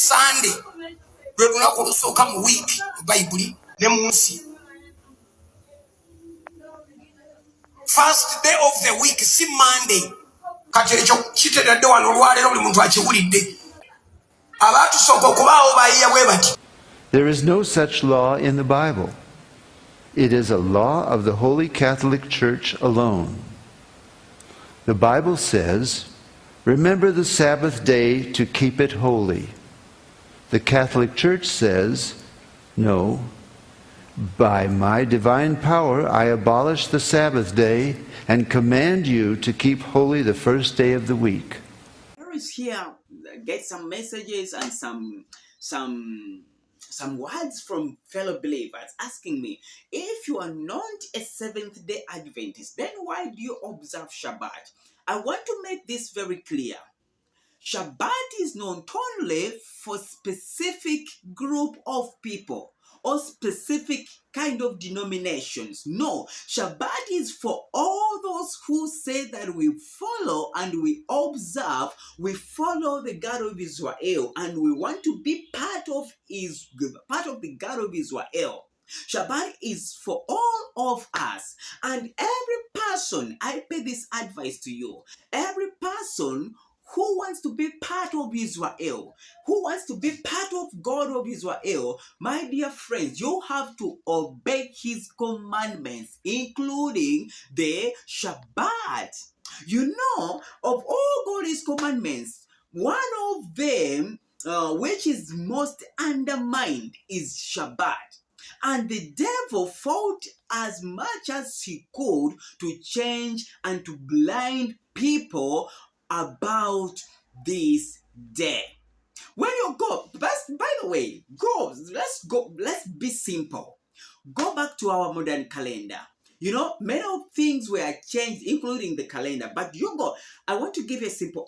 Sunday lwe lunaku olusooka mu wiiki mu Bayibuli ne mu nsi. First day of the week si Monday. Kati ekyo kiteredde wano olwaleero buli muntu akiwulidde. Abaatusooka okubaawo baayiya bwe bati. There is no such law in the Bible. It is a law of the Holy Catholic Church alone. The Bible says, "Remember the Sabbath day to keep it holy." The Catholic Church says, "No, by my divine power I abolish the Sabbath day and command you to keep holy the first day of the week." Here, get some messages and some words from fellow believers asking me, if you are not a Seventh-day Adventist, then why do you observe Shabbat? I want to make this very clear. Shabbat is not only for specific group of people or specific kind of denominations. No, Shabbat is for all those who say that we follow and we observe, we follow the God of Israel, and we want to be part of the God of Israel. Shabbat is for all of us, and every person, I pay this advice to you, every person who wants to be part of Israel, who wants to be part of God of Israel, my dear friends, you have to obey his commandments, including the Shabbat. You know, of all God's commandments, one of them, which is most undermined, is Shabbat. And the devil fought as much as he could to change and to blind people about this day. When you go, by the way, let's be simple. Go back to our modern calendar. You know, many of things were changed, including the calendar. But I want to give a simple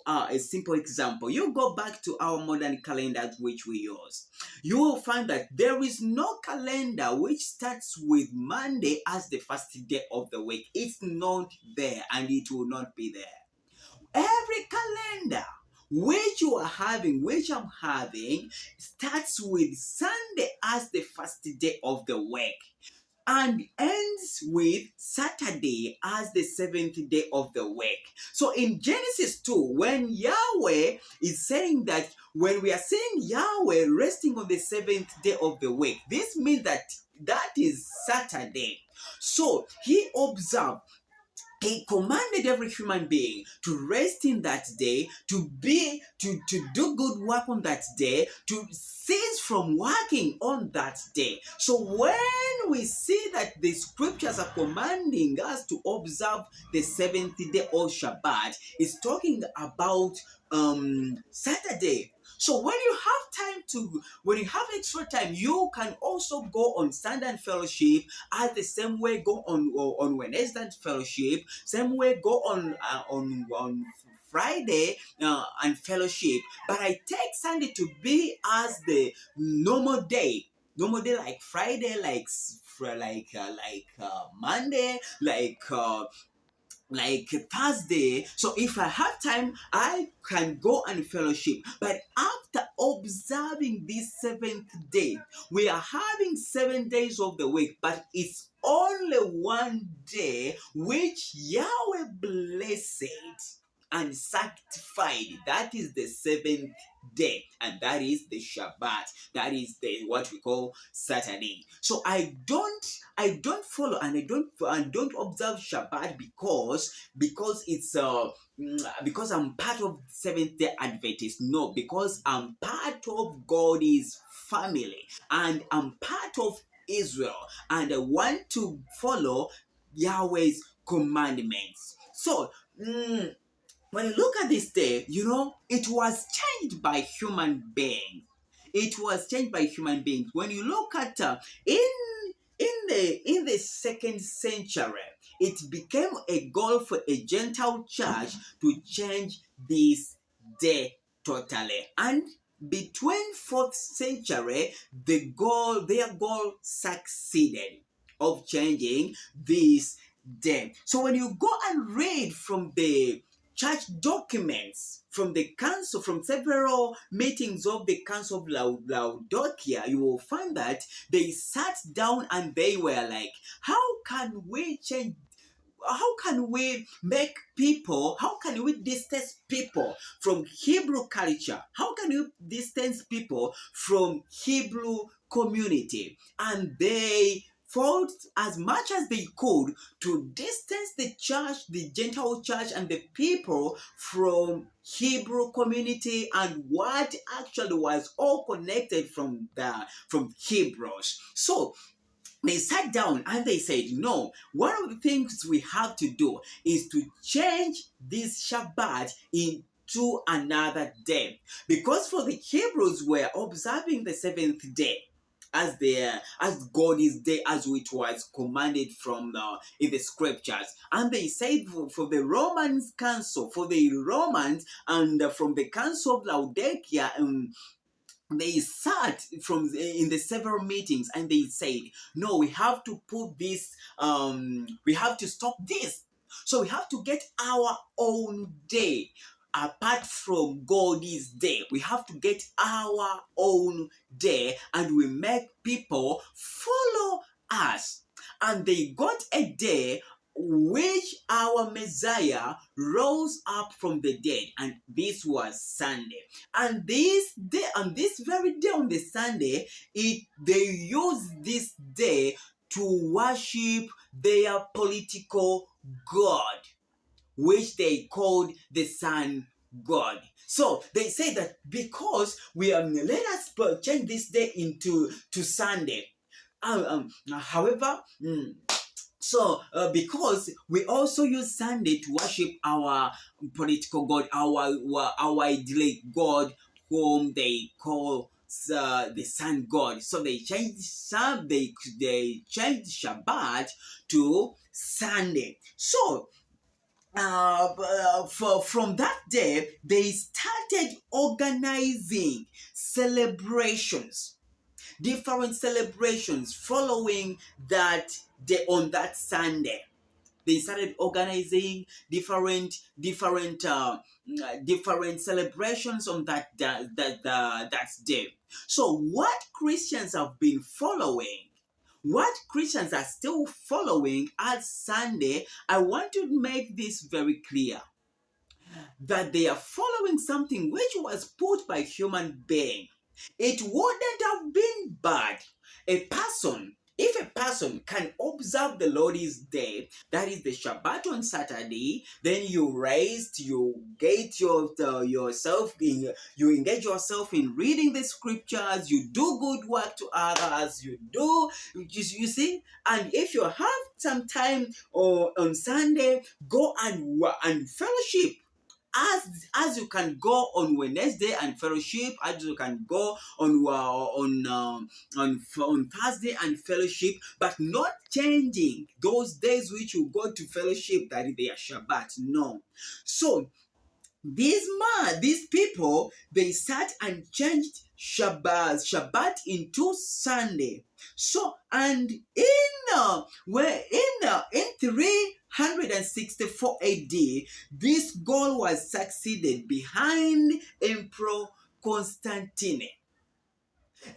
example. You go back to our modern calendars which we use. You will find that there is no calendar which starts with Monday as the first day of the week. It's not there, and it will not be there. Every calendar which I'm having, starts with Sunday as the first day of the week and ends with Saturday as the seventh day of the week. So in Genesis 2, when Yahweh is saying that, when we are saying Yahweh resting on the seventh day of the week, this means that is Saturday. So he commanded every human being to rest in that day, to do good work on that day, to cease from working on that day. So when we see that the scriptures are commanding us to observe the seventh day of Shabbat, it's talking about Saturday. So when you have extra time, you can also go on Sunday and fellowship, as the same way go on Wednesday and fellowship, same way go on Friday and fellowship. But I take Sunday to be as the normal day like Friday, like Monday, like Thursday. So if I have time, I can go and fellowship. But after observing this seventh day, we are having 7 days of the week, but it's only one day which Yahweh blessed and sanctified. That is the seventh day, and that is the Shabbat. That is what we call Saturday. So I don't follow and I don't observe Shabbat because it's because I'm part of Seventh-day Adventist. No, because I'm part of God's family and I'm part of Israel, and I want to follow Yahweh's commandments. So when you look at this day, you know, it was changed by human beings. It was changed by human beings. When you look at in the 2nd century, it became a goal for a Gentile church to change this day totally. And between 4th century, their goal succeeded of changing this day. So when you go and read from the church documents from the council, from several meetings of the council of Laodicea, you will find that they sat down and they were like, how can we change? How can we make people, how can we distance people from Hebrew culture? How can you distance people from Hebrew community? And they fought as much as they could to distance the church, the Gentile church, and the people from Hebrew community and what actually was all connected from Hebrews. So they sat down and they said, no, one of the things we have to do is to change this Shabbat into another day. Because for the Hebrews were observing the seventh day as God's day, as it was commanded from in the scriptures. And they said for the Romans council, for the Romans and from the council of Laodicea, they sat in the several meetings and they said, no, we have to put this, we have to stop this. So we have to get our own day apart from God's day. We have to get our own day and we make people follow us. And they got a day which our Messiah rose up from the dead, and this was Sunday. And this day, on this very day, on the Sunday, they used this day to worship their political god, which they called the sun god. So they say that because we let us change this day into Sunday. However. So, because we also use Sunday to worship our political god, our idyllic god, whom they call the sun god. So they changed they changed Shabbat to Sunday. So, from that day, they started organizing celebrations, different celebrations following that day. On that Sunday, they started organizing different celebrations on that day. So what Christians have been following, what Christians are still following as Sunday, I want to make this very clear, that they are following something which was put by human being. It wouldn't have been bad if a person can observe the Lord's day, that is the Shabbat on Saturday, then you get yourself in, you engage yourself in reading the scriptures, you do good work to others, you see, and if you have some time or on Sunday, go and fellowship. As you can go on Wednesday and fellowship, as you can go on Thursday and fellowship, but not changing those days which you go to fellowship that they are Shabbat. No. So these people, they sat and changed Shabbat into Sunday. So, and in 364 AD, this goal was succeeded behind Emperor Constantine.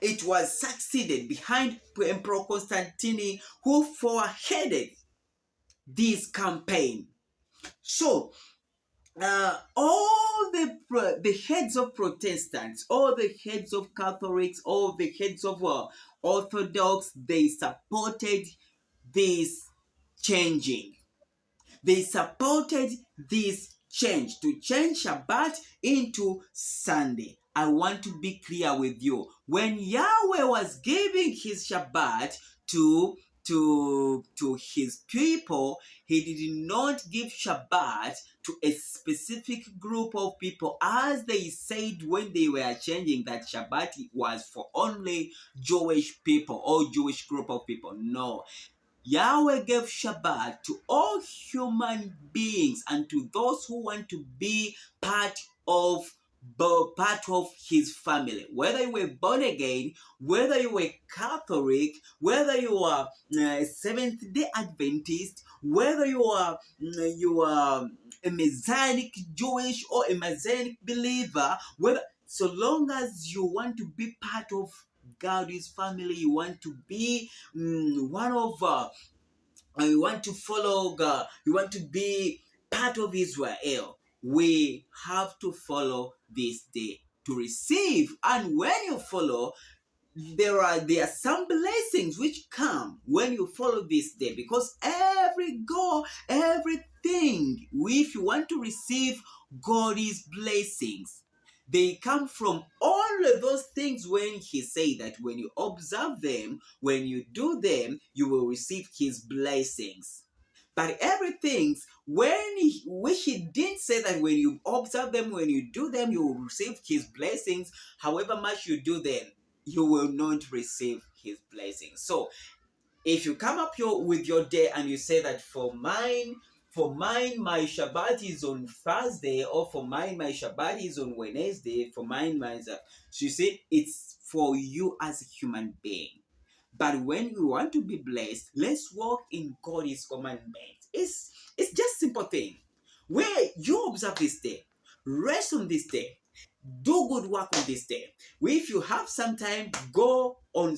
It was succeeded behind Emperor Constantine, who foreheaded this campaign. So, all the heads of Protestants, all the heads of Catholics, all the heads of Orthodox, they supported this changing. They supported this change, to change Shabbat into Sunday. I want to be clear with you. When Yahweh was giving his Shabbat to his people, he did not give Shabbat to a specific group of people, as they said when they were changing that Shabbat was for only Jewish people or Jewish group of people. No. Yahweh gave Shabbat to all human beings and to those who want to be part of part of his family. Whether you were born again, whether you were Catholic, whether you are Seventh-day Adventist, whether you are a Messianic Jewish or a Messianic believer, whether, so long as you want to be part of God's family, you want to be one of you want to follow God, you want to be part of Israel, we have to follow this day to receive. And when you follow, there are some blessings which come when you follow this day, because everything, if you want to receive God's blessings, they come from all of those things. When he say that when you observe them, when you do them, you will receive his blessings. But everything, which he didn't say that when you observe them, when you do them, you will receive his blessings. However much you do them, you will not receive his blessings. So if you come up with your day and you say that for mine, my Shabbat is on Thursday, or for mine, my Shabbat is on Wednesday, for mine, so you see, it's for you as a human being. But when you want to be blessed, let's walk in God's commandments. It's just simple thing. Where you observe this day, rest on this day, do good work on this day. If you have some time, go and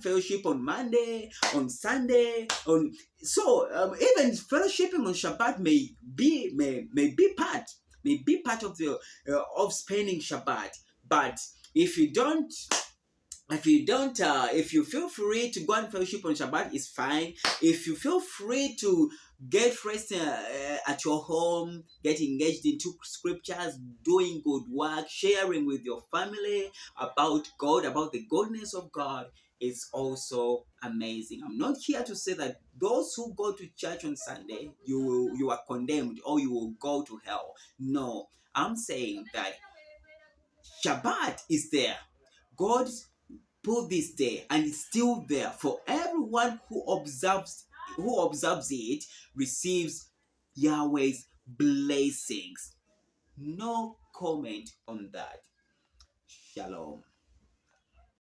fellowship on Monday, on Sunday, on even fellowshipping on Shabbat may be part of the of spending Shabbat. But if you feel free to go and fellowship on Shabbat, it's fine. If you feel free to get rest at your home, get engaged into scriptures, doing good work, sharing with your family about God, about the goodness of God, it's also amazing. I'm not here to say that those who go to church on Sunday, you are condemned or you will go to hell. No, I'm saying that Shabbat is there. God put this day, and it's still there for everyone who observes it, receives Yahweh's blessings. No comment on that. Shalom.